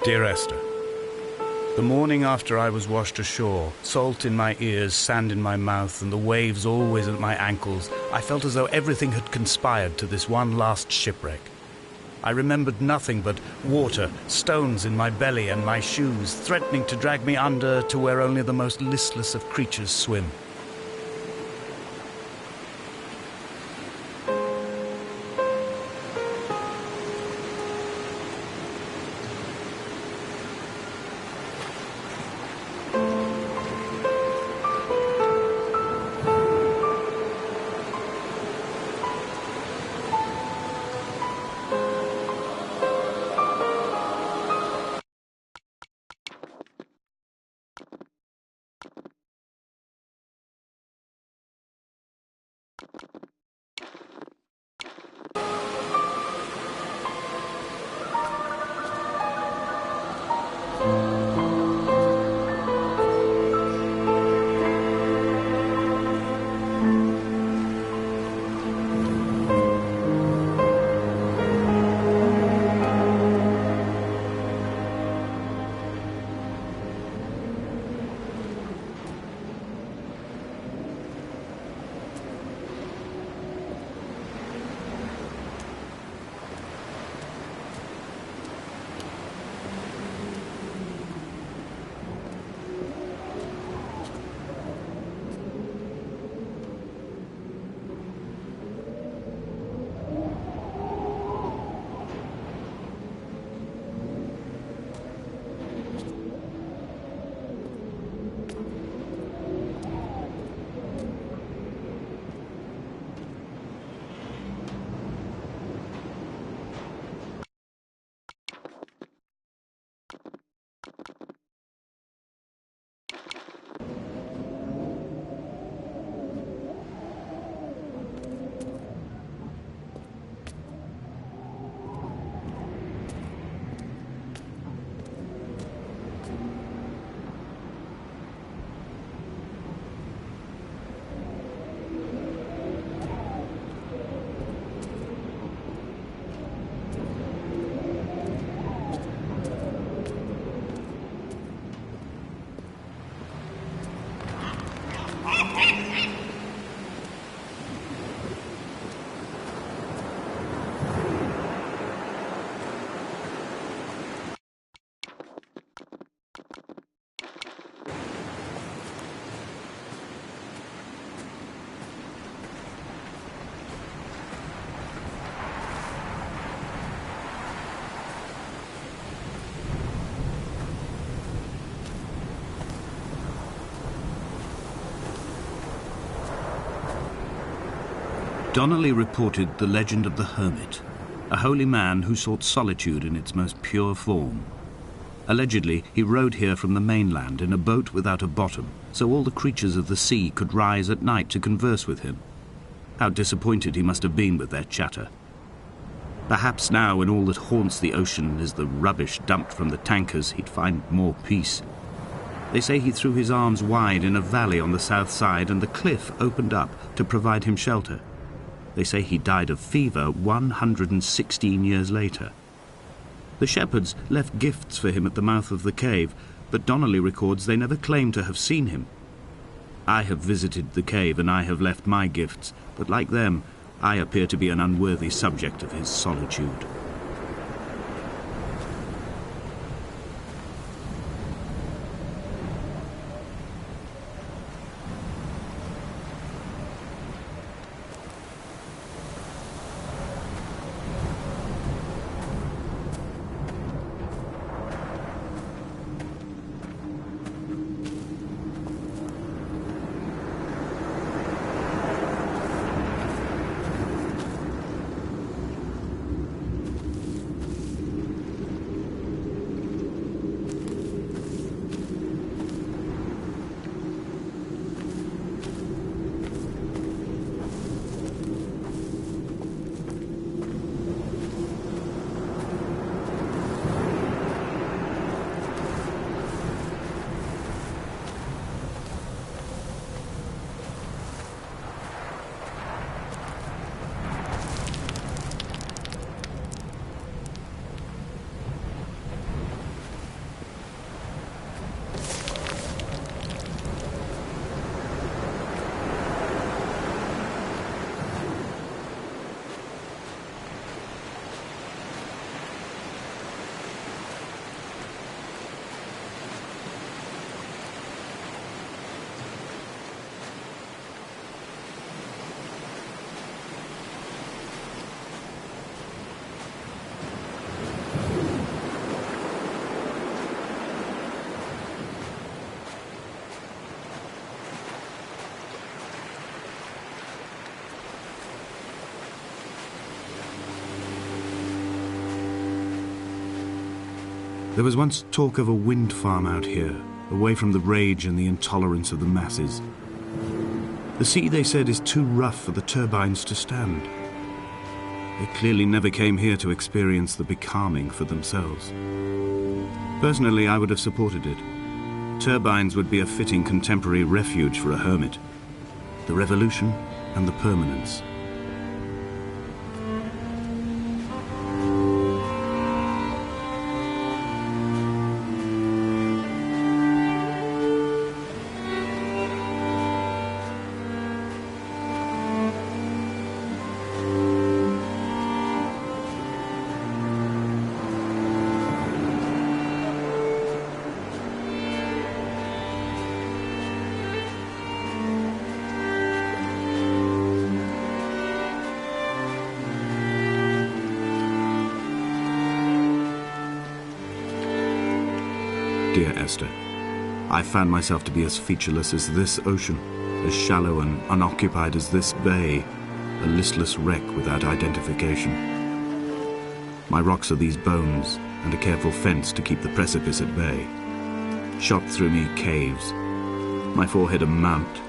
Dear Esther, the morning after I was washed ashore, salt in my ears, sand in my mouth, and the waves always at my ankles, I felt as though everything had conspired to this one last shipwreck. I remembered nothing but water, stones in my belly and my shoes, threatening to drag me under to where only the most listless of creatures swim. Donnelly reported the legend of the hermit, a holy man who sought solitude in its most pure form. Allegedly, he rode here from the mainland in a boat without a bottom, so all the creatures of the sea could rise at night to converse with him. How disappointed he must have been with their chatter. Perhaps now, when all that haunts the ocean is the rubbish dumped from the tankers, he'd find more peace. They say he threw his arms wide in a valley on the south side, and the cliff opened up to provide him shelter. They say he died of fever 116 years later. The shepherds left gifts for him at the mouth of the cave, but Donnelly records they never claimed to have seen him. I have visited the cave and I have left my gifts, but like them, I appear to be an unworthy subject of his solitude. There was once talk of a wind farm out here, away from the rage and the intolerance of the masses. The sea, they said, is too rough for the turbines to stand. They clearly never came here to experience the becalming for themselves. Personally, I would have supported it. Turbines would be a fitting contemporary refuge for a hermit. The revolution and the permanence. Dear Esther, I found myself to be as featureless as this ocean, as shallow and unoccupied as this bay, a listless wreck without identification. My rocks are these bones, and a careful fence to keep the precipice at bay. Shot through me caves, my forehead a mount.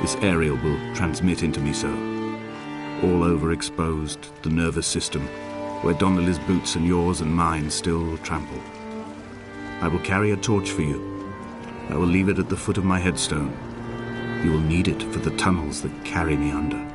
This aerial will transmit into me so. All over exposed, the nervous system, where Donnelly's boots and yours and mine still trample. I will carry a torch for you. I will leave it at the foot of my headstone. You will need it for the tunnels that carry me under.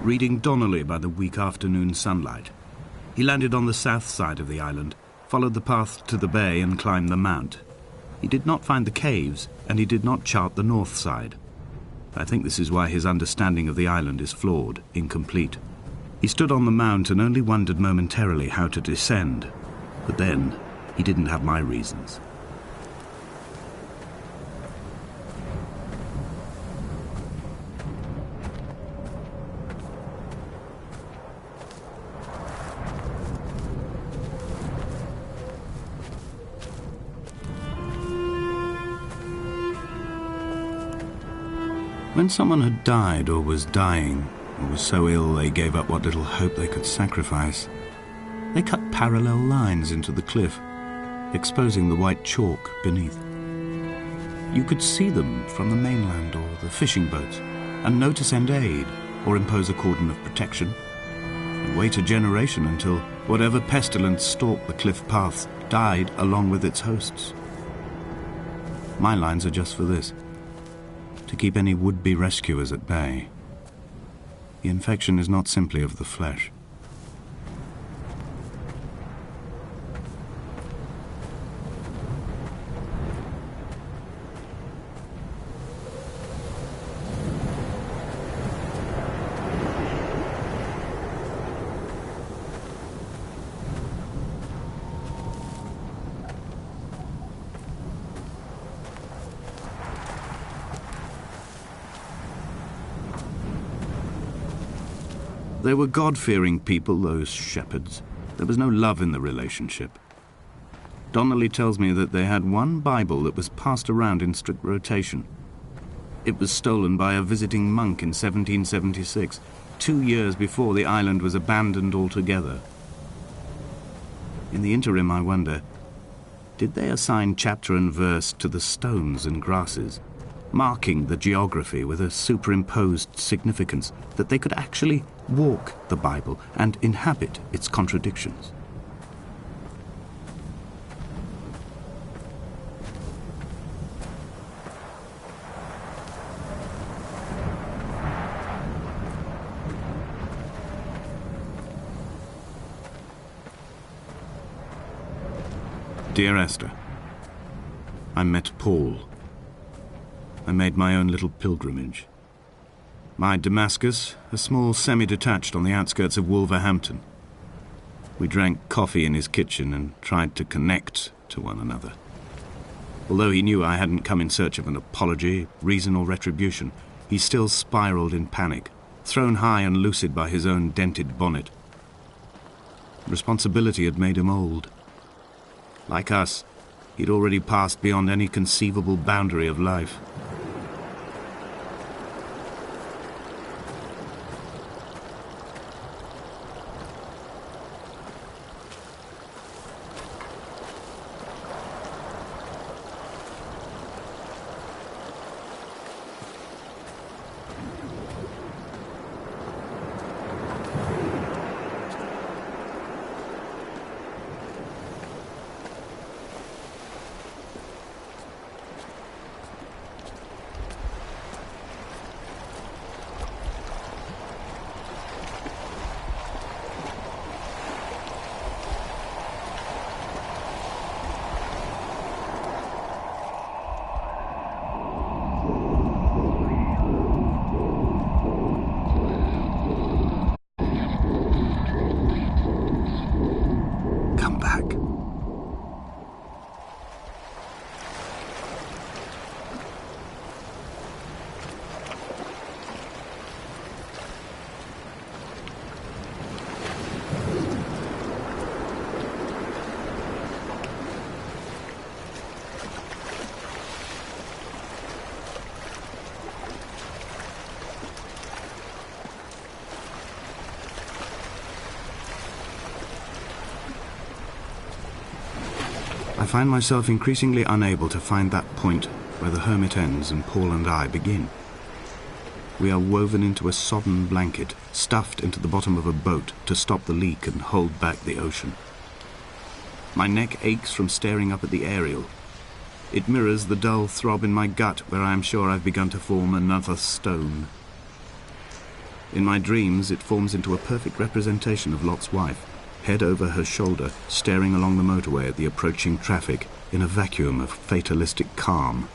Reading Donnelly by the weak afternoon sunlight. He landed on the south side of the island, followed the path to the bay and climbed the mount. He did not find the caves, and he did not chart the north side. I think this is why his understanding of the island is flawed, incomplete. He stood on the mount and only wondered momentarily how to descend. But then, he didn't have my reasons. When someone had died or was dying, or was so ill they gave up what little hope they could sacrifice, they cut parallel lines into the cliff, exposing the white chalk beneath. You could see them from the mainland or the fishing boats, and know to send aid or impose a cordon of protection, and wait a generation until whatever pestilence stalked the cliff paths died along with its hosts. My lines are just for this: to keep any would-be rescuers at bay. The infection is not simply of the flesh. they were God-fearing people, those shepherds. There was no love in the relationship. Donnelly tells me that they had one Bible that was passed around in strict rotation. It was stolen by a visiting monk in 1776, 2 years before the island was abandoned altogether. In the interim, I wonder, did they assign chapter and verse to the stones and grasses, marking the geography with a superimposed significance that they could actually walk the Bible and inhabit its contradictions? Dear Esther, I met Paul. I made my own little pilgrimage. My Damascus, a small semi-detached on the outskirts of Wolverhampton. We drank coffee in his kitchen and tried to connect to one another. Although he knew I hadn't come in search of an apology, reason or retribution, he still spiraled in panic, thrown high and lucid by his own dented bonnet. Responsibility had made him old. Like us, he'd already passed beyond any conceivable boundary of life. I find myself increasingly unable to find that point where the hermit ends and Paul and I begin. We are woven into a sodden blanket, stuffed into the bottom of a boat to stop the leak and hold back the ocean. My neck aches from staring up at the aerial. It mirrors the dull throb in my gut where I am sure I've begun to form another stone. In my dreams, it forms into a perfect representation of Lot's wife, head over her shoulder, staring along the motorway at the approaching traffic in a vacuum of fatalistic calm.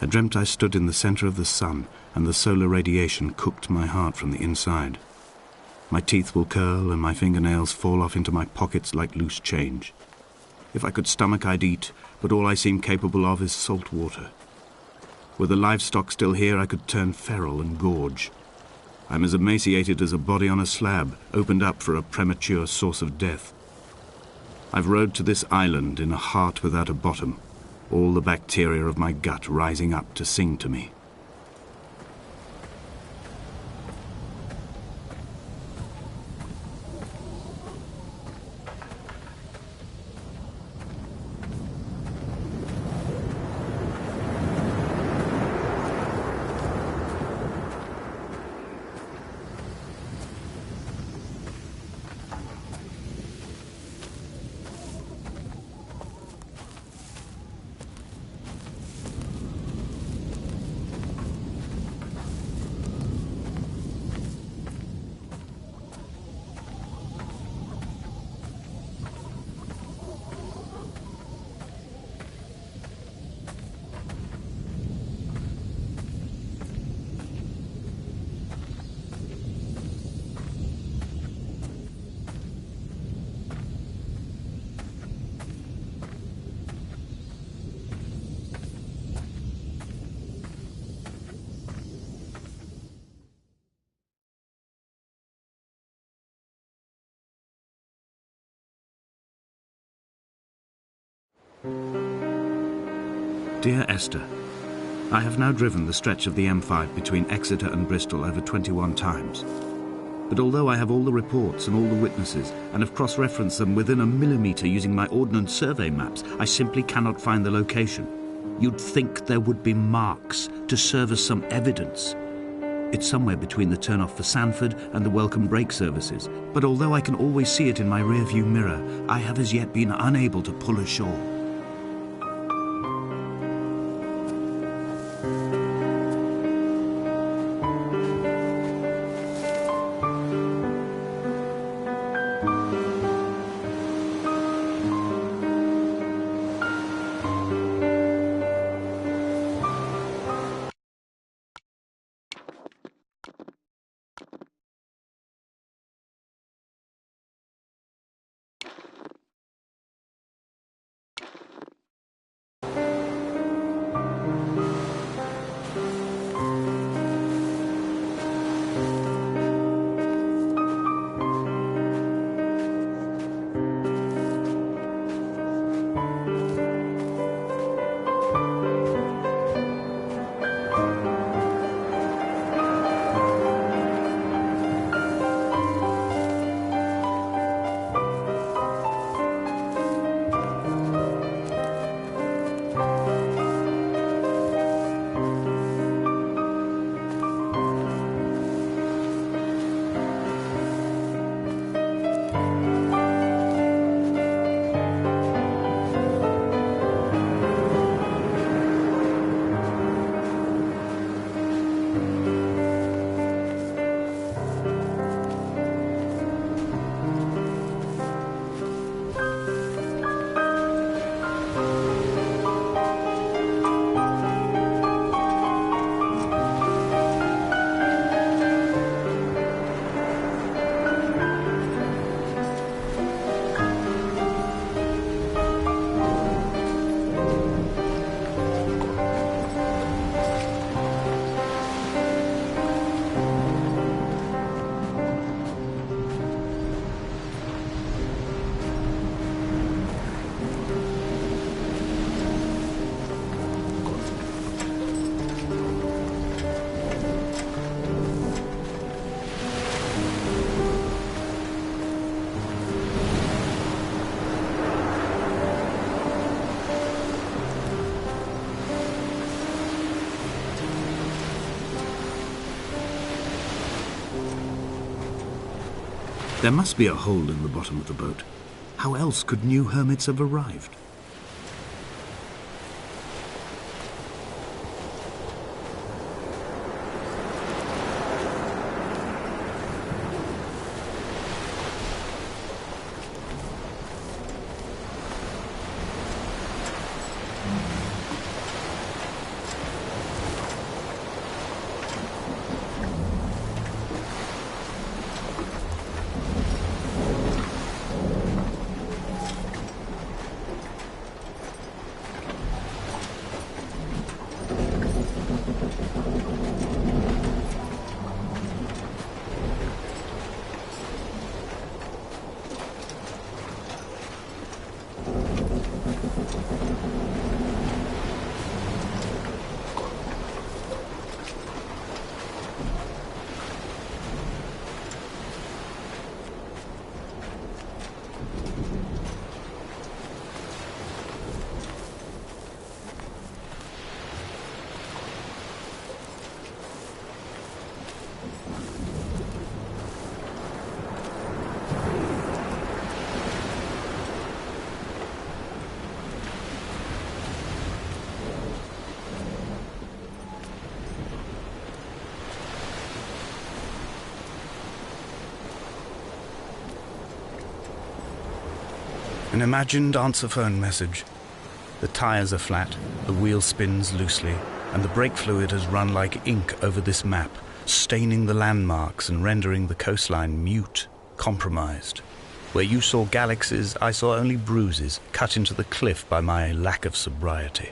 I dreamt I stood in the centre of the sun, and the solar radiation cooked my heart from the inside. My teeth will curl and my fingernails fall off into my pockets like loose change. If I could stomach, I'd eat, but all I seem capable of is salt water. Were the livestock still here, I could turn feral and gorge. I'm as emaciated as a body on a slab, opened up for a premature source of death. I've rowed to this island in a heart without a bottom, all the bacteria of my gut rising up to sing to me. Dear Esther, I have now driven the stretch of the M5 between Exeter and Bristol over 21 times. But although I have all the reports and all the witnesses, and have cross-referenced them within a millimetre using my Ordnance Survey maps, I simply cannot find the location. You'd think there would be marks to serve as some evidence. It's somewhere between the turn-off for Sanford and the welcome brake services, but although I can always see it in my rear-view mirror, I have as yet been unable to pull ashore. There must be a hole in the bottom of the boat. How else could new hermits have arrived? An imagined answer phone message. The tires are flat, the wheel spins loosely, and the brake fluid has run like ink over this map, staining the landmarks and rendering the coastline mute, compromised. Where you saw galaxies, I saw only bruises cut into the cliff by my lack of sobriety.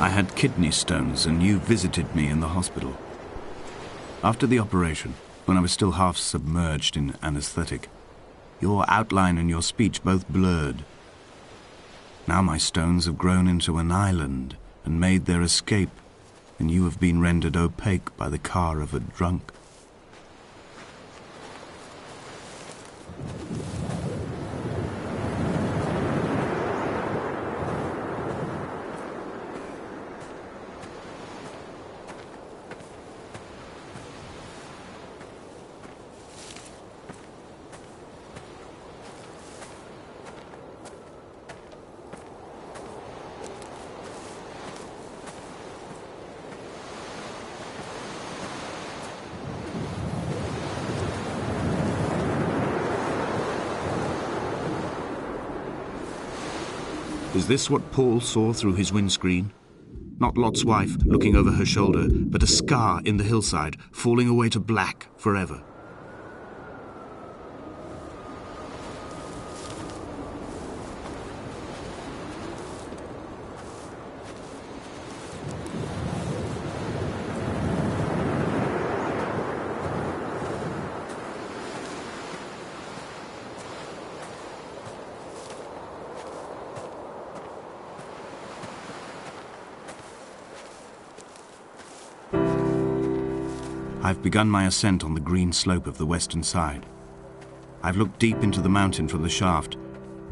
I had kidney stones and you visited me in the hospital. After the operation, when I was still half submerged in anesthetic, your outline and your speech both blurred. Now my stones have grown into an island and made their escape, and you have been rendered opaque by the car of a drunk. Is this what Paul saw through his windscreen? Not Lot's wife looking over her shoulder, but a scar in the hillside, falling away to black forever. I've begun my ascent on the green slope of the western side. I've looked deep into the mountain from the shaft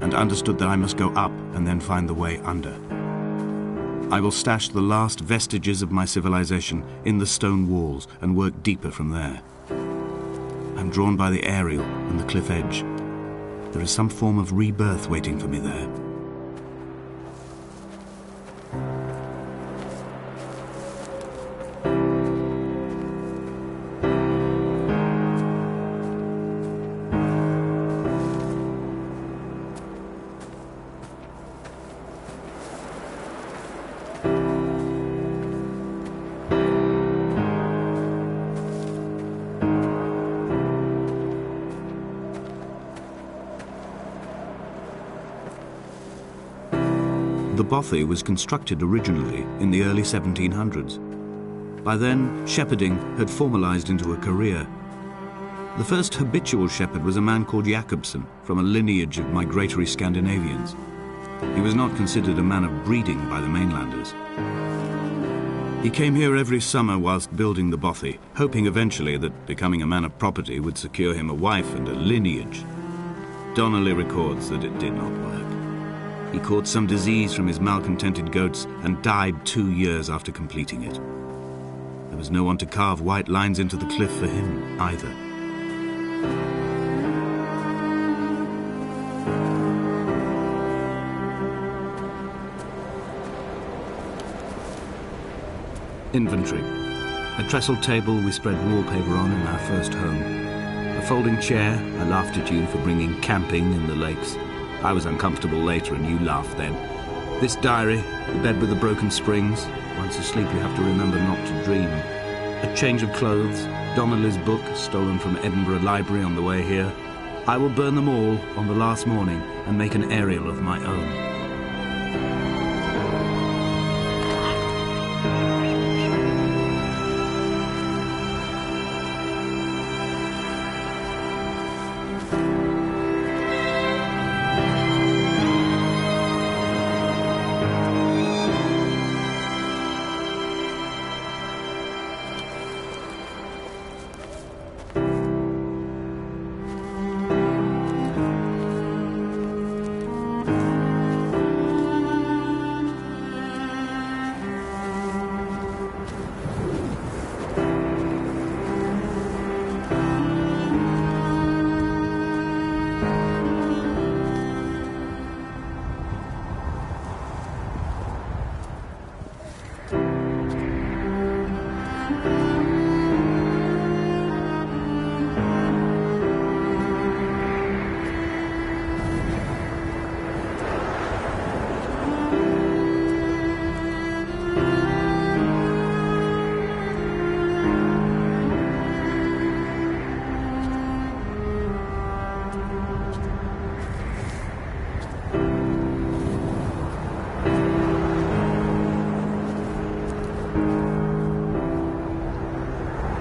and understood that I must go up and then find the way under. I will stash the last vestiges of my civilization in the stone walls and work deeper from there. I'm drawn by the aerial and the cliff edge. There is some form of rebirth waiting for me there. The bothy was constructed originally in the early 1700s. By then, shepherding had formalized into a career. The first habitual shepherd was a man called Jakobsen, from a lineage of migratory Scandinavians. He was not considered a man of breeding by the mainlanders. He came here every summer whilst building the bothy, hoping eventually that becoming a man of property would secure him a wife and a lineage. Donnelly records that it did not work. He caught some disease from his malcontented goats and died 2 years after completing it. There was no one to carve white lines into the cliff for him either. Inventory. A trestle table we spread wallpaper on in our first home. A folding chair. I laughed at you for bringing camping in the lakes. I was uncomfortable later and you laughed then. This diary, the bed with the broken springs. Once asleep you have to remember not to dream. A change of clothes, Donnelly's book, stolen from Edinburgh Library on the way here. I will burn them all on the last morning and make an aerial of my own.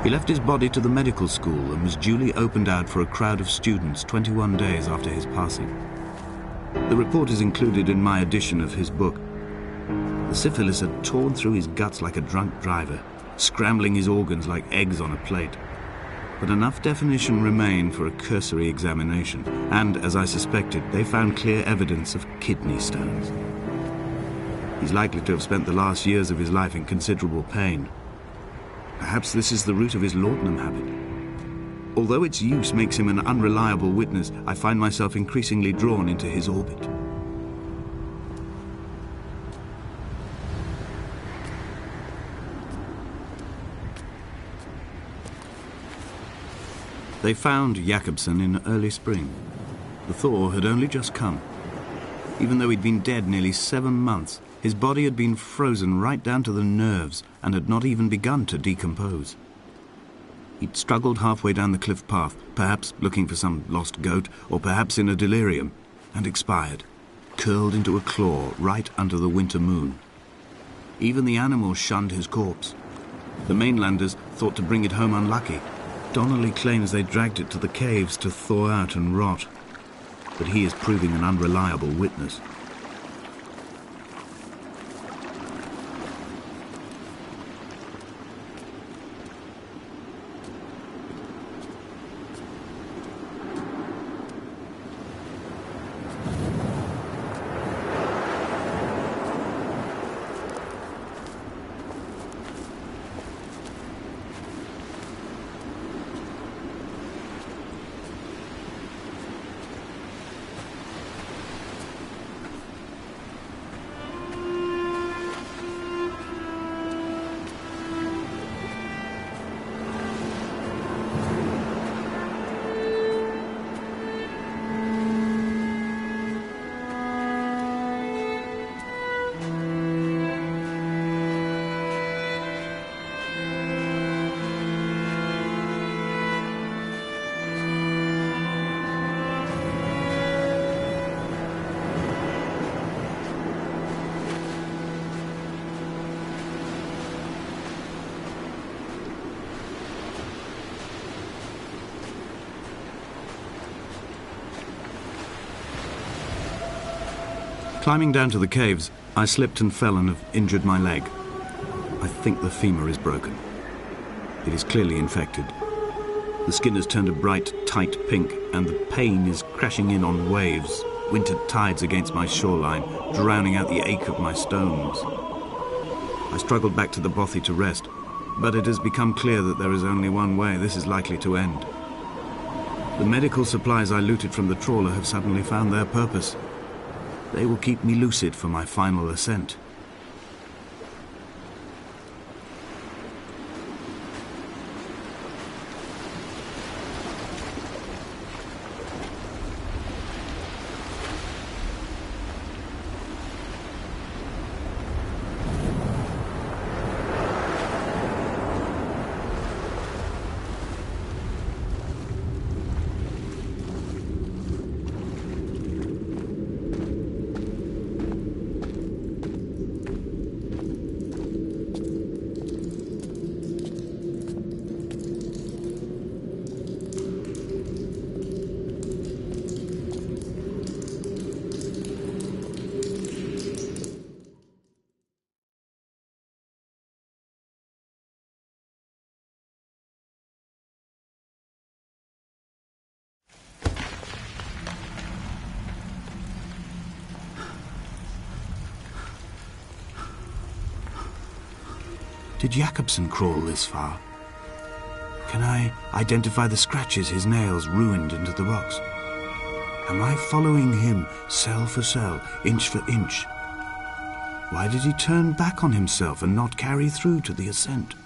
He left his body to the medical school and was duly opened out for a crowd of students 21 days after his passing. The report is included in my edition of his book. The syphilis had torn through his guts like a drunk driver, scrambling his organs like eggs on a plate. But enough definition remained for a cursory examination, and, as I suspected, they found clear evidence of kidney stones. He's likely to have spent the last years of his life in considerable pain. Perhaps this is the root of his laudanum habit. Although its use makes him an unreliable witness, I find myself increasingly drawn into his orbit. They found Jakobsen in early spring. The thaw had only just come. Even though he'd been dead nearly 7 months, his body had been frozen right down to the nerves and had not even begun to decompose. He'd struggled halfway down the cliff path, perhaps looking for some lost goat, or perhaps in a delirium, and expired, curled into a claw right under the winter moon. Even the animals shunned his corpse. The mainlanders thought to bring it home unlucky. Donnelly claims they dragged it to the caves to thaw out and rot, but he is proving an unreliable witness. Climbing down to the caves, I slipped and fell and have injured my leg. I think the femur is broken. It is clearly infected. The skin has turned a bright, tight pink, and the pain is crashing in on waves, winter tides against my shoreline, drowning out the ache of my stones. I struggled back to the bothy to rest, but it has become clear that there is only one way this is likely to end. The medical supplies I looted from the trawler have suddenly found their purpose. They will keep me lucid for my final ascent. Did Jakobsen crawl this far? Can I identify the scratches his nails ruined into the rocks? Am I following him cell for cell, inch for inch? Why did he turn back on himself and not carry through to the ascent?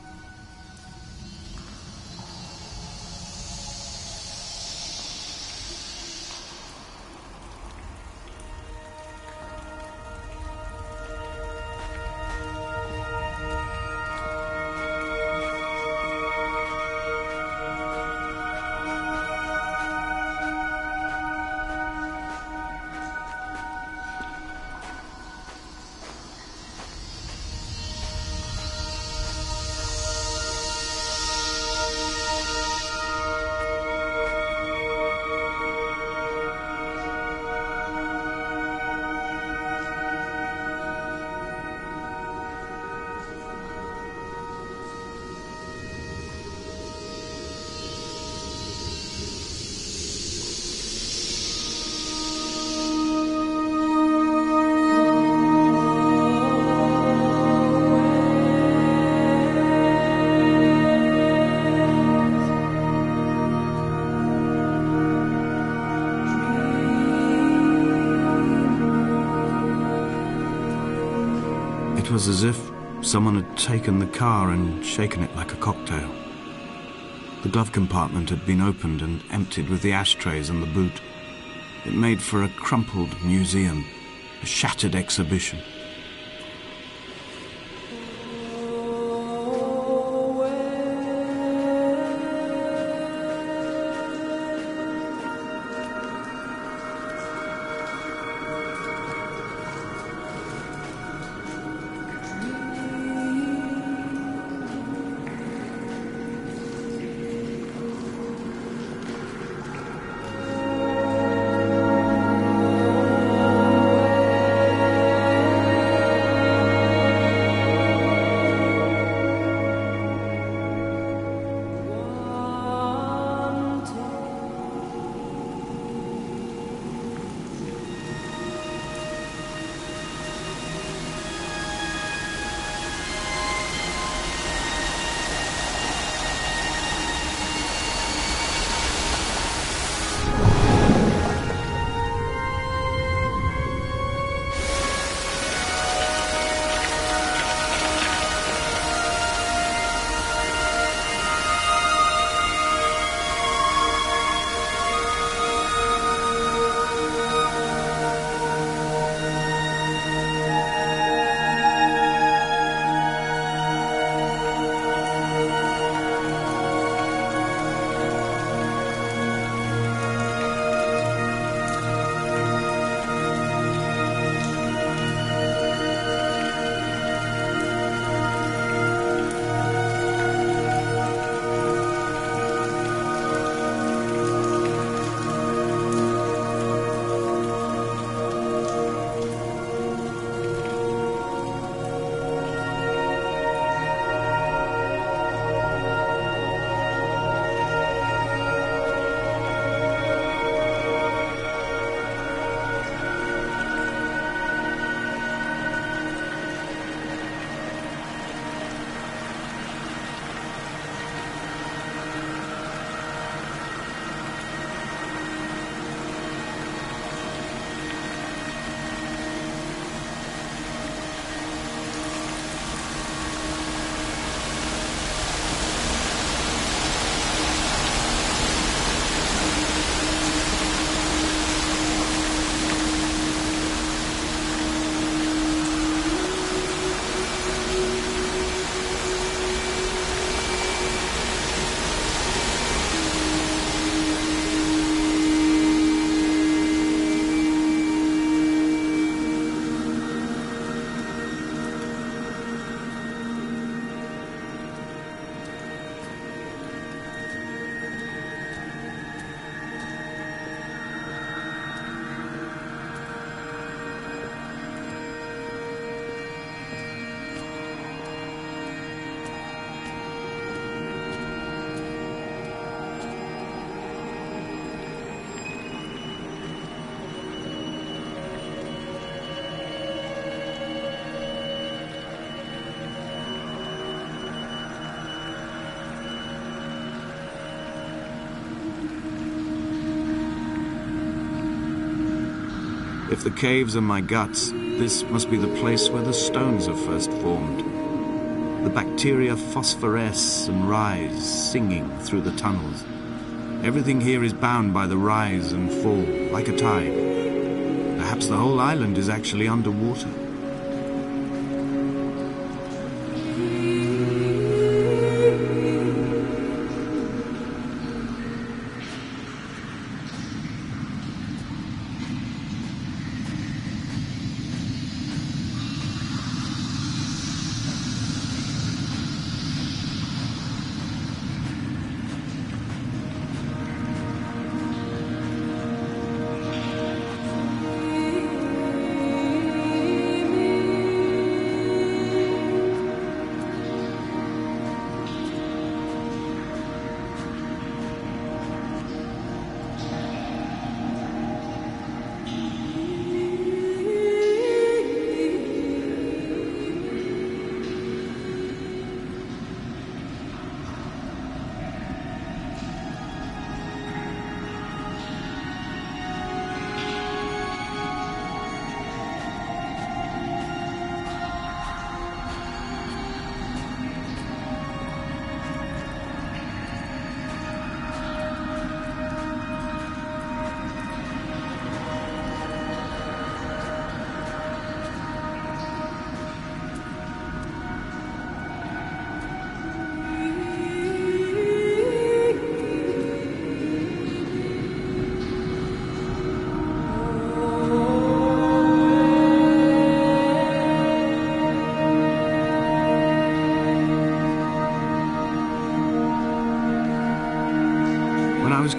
It was as if someone had taken the car and shaken it like a cocktail. The glove compartment had been opened and emptied with the ashtrays and the boot. It made for a crumpled museum, a shattered exhibition. If the caves are my guts, this must be the place where the stones are first formed. The bacteria phosphoresce and rise, singing through the tunnels. Everything here is bound by the rise and fall, like a tide. Perhaps the whole island is actually underwater.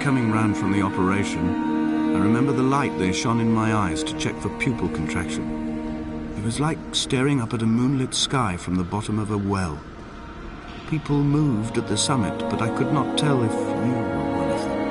Coming round from the operation, I remember the light they shone in my eyes to check for pupil contraction. It was like staring up at a moonlit sky from the bottom of a well. People moved at the summit, but I could not tell if you were one of them.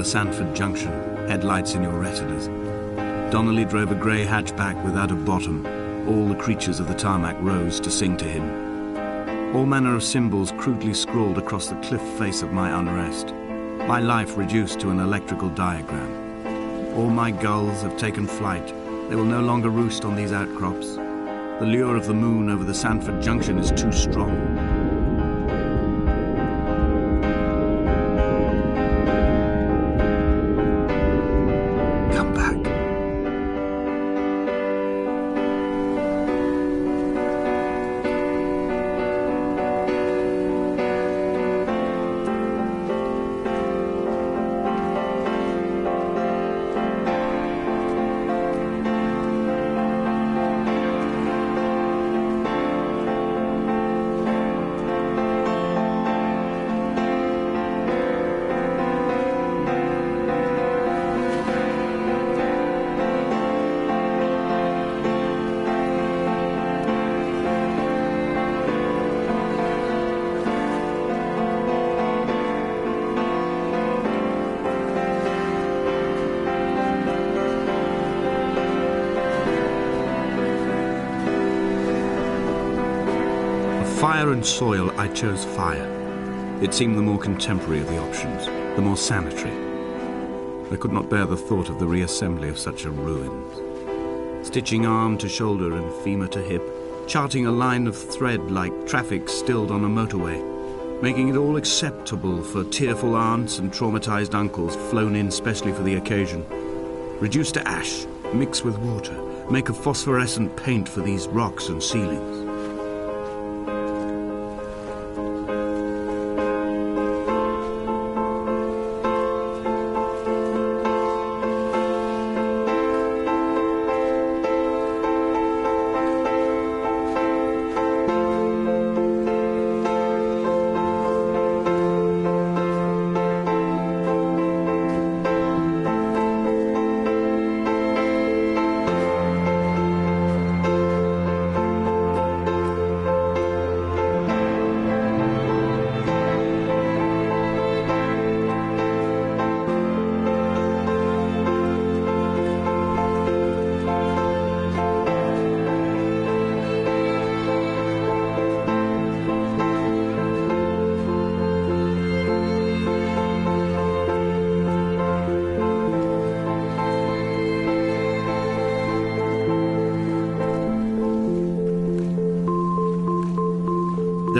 the Sanford Junction, headlights in your retinas. Donnelly drove a grey hatchback without a bottom. All the creatures of the tarmac rose to sing to him. All manner of symbols crudely scrawled across the cliff face of my unrest. My life reduced to an electrical diagram. All my gulls have taken flight. They will no longer roost on these outcrops. The lure of the moon over the Sanford Junction is too strong. Fire and soil, I chose fire. It seemed the more contemporary of the options, the more sanitary. I could not bear the thought of the reassembly of such a ruins. Stitching arm to shoulder and femur to hip, charting a line of thread like traffic stilled on a motorway, making it all acceptable for tearful aunts and traumatized uncles flown in specially for the occasion. Reduce to ash, mix with water, make a phosphorescent paint for these rocks and ceilings.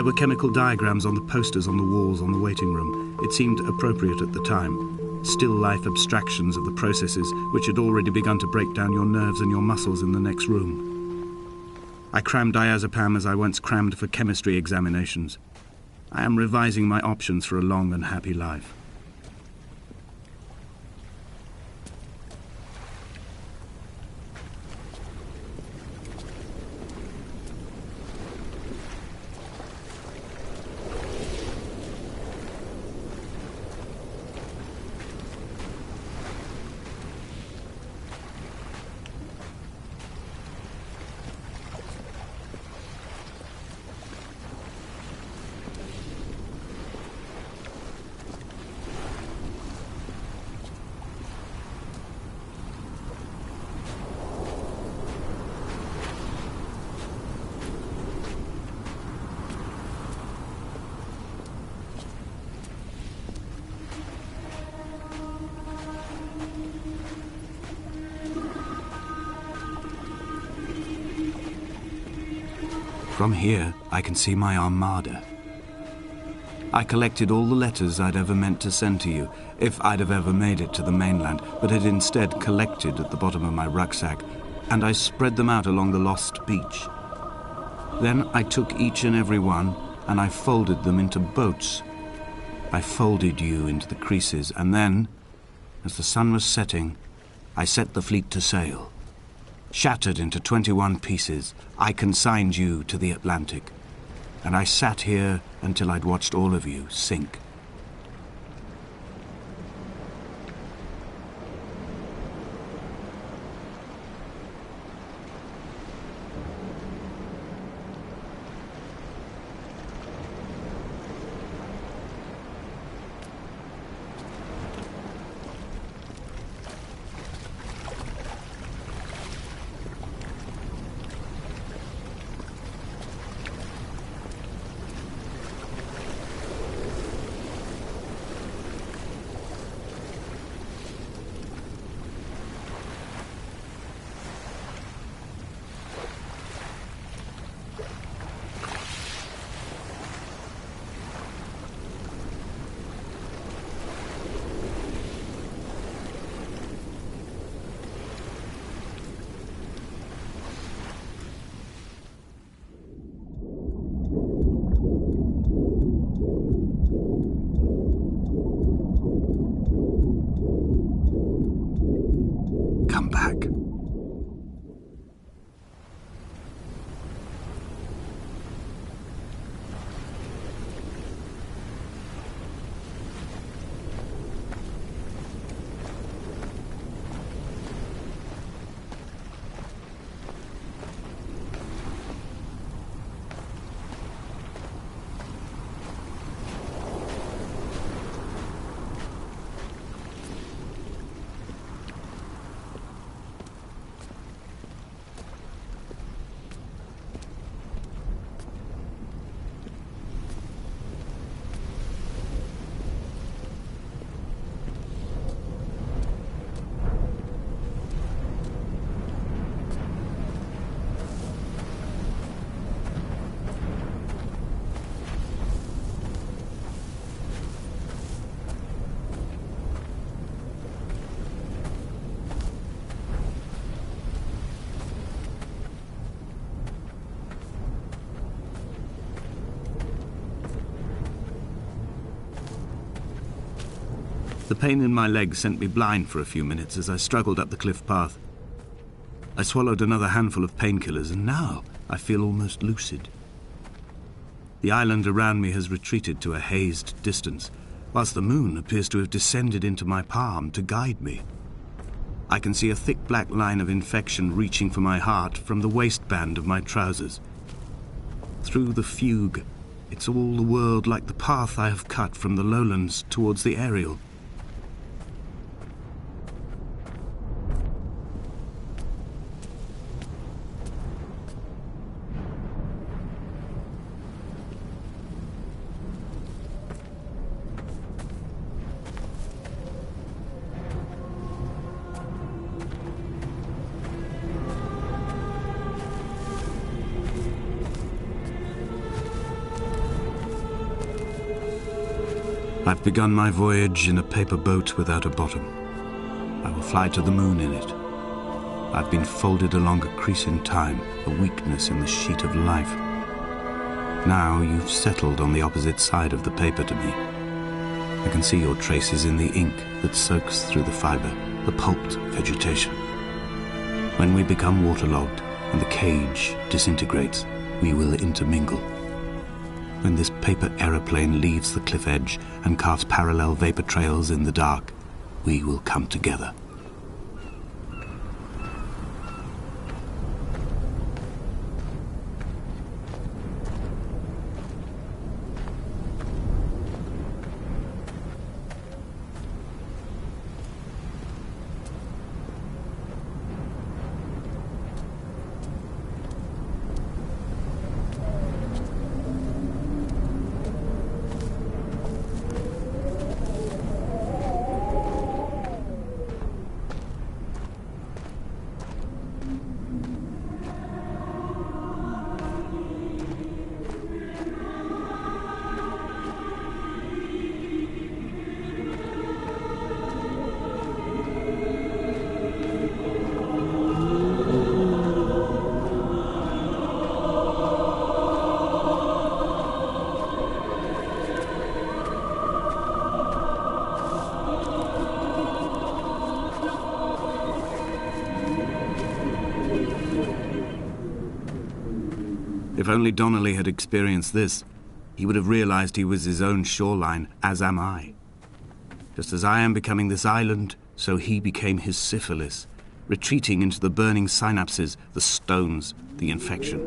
There were chemical diagrams on the posters on the walls on the waiting room. It seemed appropriate at the time. Still life abstractions of the processes which had already begun to break down your nerves and your muscles in the next room. I crammed diazepam as I once crammed for chemistry examinations. I am revising my options for a long and happy life. From here, I can see my armada. I collected all the letters I'd ever meant to send to you, if I'd have ever made it to the mainland, but had instead collected at the bottom of my rucksack, and I spread them out along the lost beach. Then I took each and every one, and I folded them into boats. I folded you into the creases, and then, as the sun was setting, I set the fleet to sail. Shattered into 21 pieces, I consigned you to the Atlantic, and I sat here until I'd watched all of you sink. Come back. The pain in my leg sent me blind for a few minutes as I struggled up the cliff path. I swallowed another handful of painkillers, and now I feel almost lucid. The island around me has retreated to a hazed distance, whilst the moon appears to have descended into my palm to guide me. I can see a thick black line of infection reaching for my heart from the waistband of my trousers. Through the fugue, it's all the world like the path I have cut from the lowlands towards the aerial. I've begun my voyage in a paper boat without a bottom. I will fly to the moon in it. I've been folded along a crease in time, a weakness in the sheet of life. Now you've settled on the opposite side of the paper to me. I can see your traces in the ink that soaks through the fibre, the pulped vegetation. When we become waterlogged and the cage disintegrates, we will intermingle. When this paper aeroplane leaves the cliff edge and carves parallel vapor trails in the dark, we will come together. If only Donnelly had experienced this, he would have realized he was his own shoreline, as am I. Just as I am becoming this island, so he became his syphilis, retreating into the burning synapses, the stones, the infection.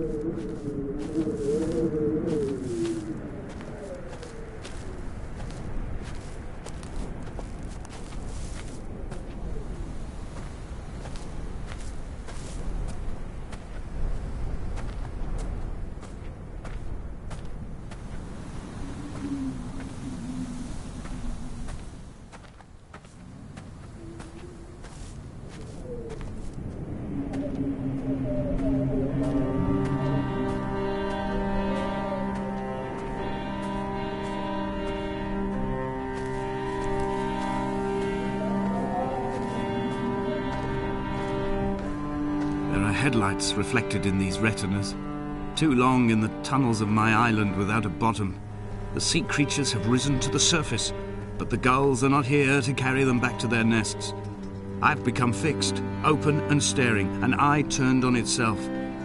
Headlights reflected in these retinas, too long in the tunnels of my island without a bottom, The sea creatures have risen to the surface, but the gulls are not here to carry them back to their nests. I've become fixed, open and staring, an eye turned on itself.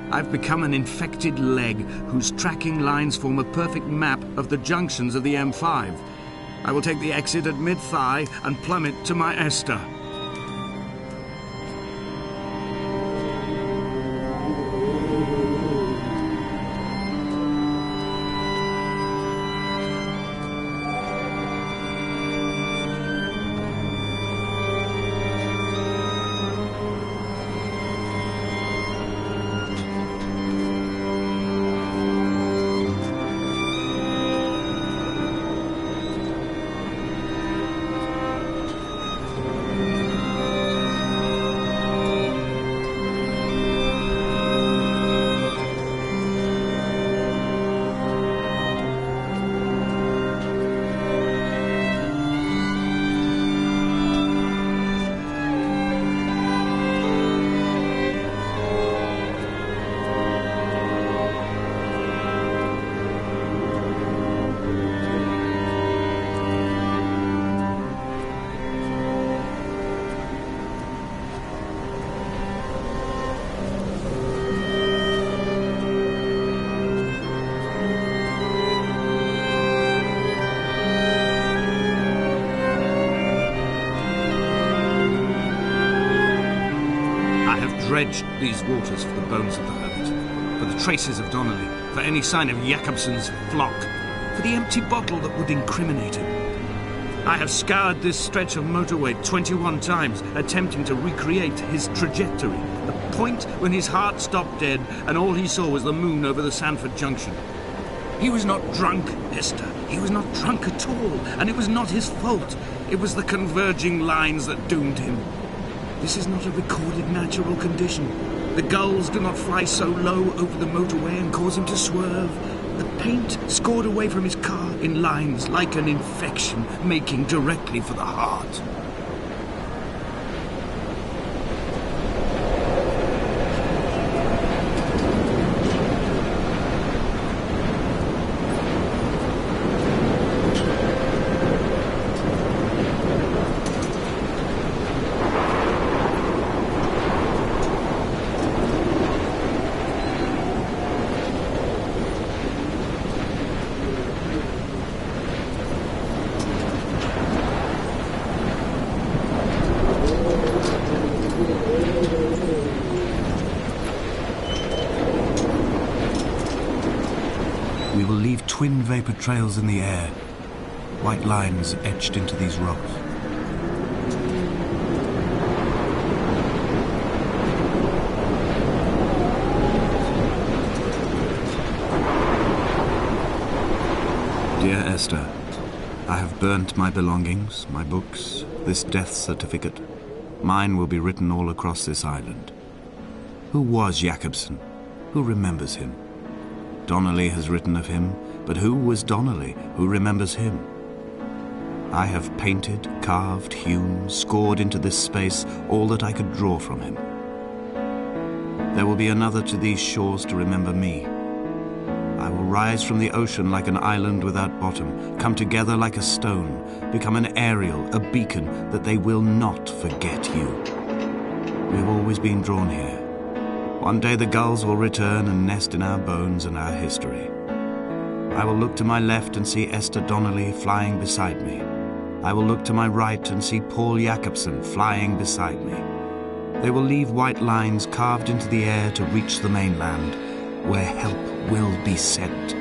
I've become an infected leg whose tracking lines form a perfect map of the junctions of the M5. I will take the exit at mid-thigh and plummet to my Esther. Dredged these waters for the bones of the hermit, for the traces of Donnelly, for any sign of Jakobsen's flock, for the empty bottle that would incriminate him. I have scoured this stretch of motorway 21 times, attempting to recreate his trajectory, the point when his heart stopped dead and all he saw was the moon over the Sanford Junction. He was not drunk, Esther. He was not drunk at all, and it was not his fault. It was the converging lines that doomed him. This is not a recorded natural condition. The gulls do not fly so low over the motorway and cause him to swerve. The paint scored away from his car in lines like an infection, making directly for the heart. We will leave twin vapor trails in the air, white lines etched into these rocks. Dear Esther, I have burnt my belongings, my books, this death certificate. Mine will be written all across this island. Who was Jakobsen? Who remembers him? Donnelly has written of him, but who was Donnelly? Who remembers him? I have painted, carved, hewn, scored into this space all that I could draw from him. There will be another to these shores to remember me. I will rise from the ocean like an island without bottom, come together like a stone, become an aerial, a beacon, that they will not forget you. We have always been drawn here. One day the gulls will return and nest in our bones and our history. I will look to my left and see Esther Donnelly flying beside me. I will look to my right and see Paul Jakobsen flying beside me. They will leave white lines carved into the air to reach the mainland, where help will be sent.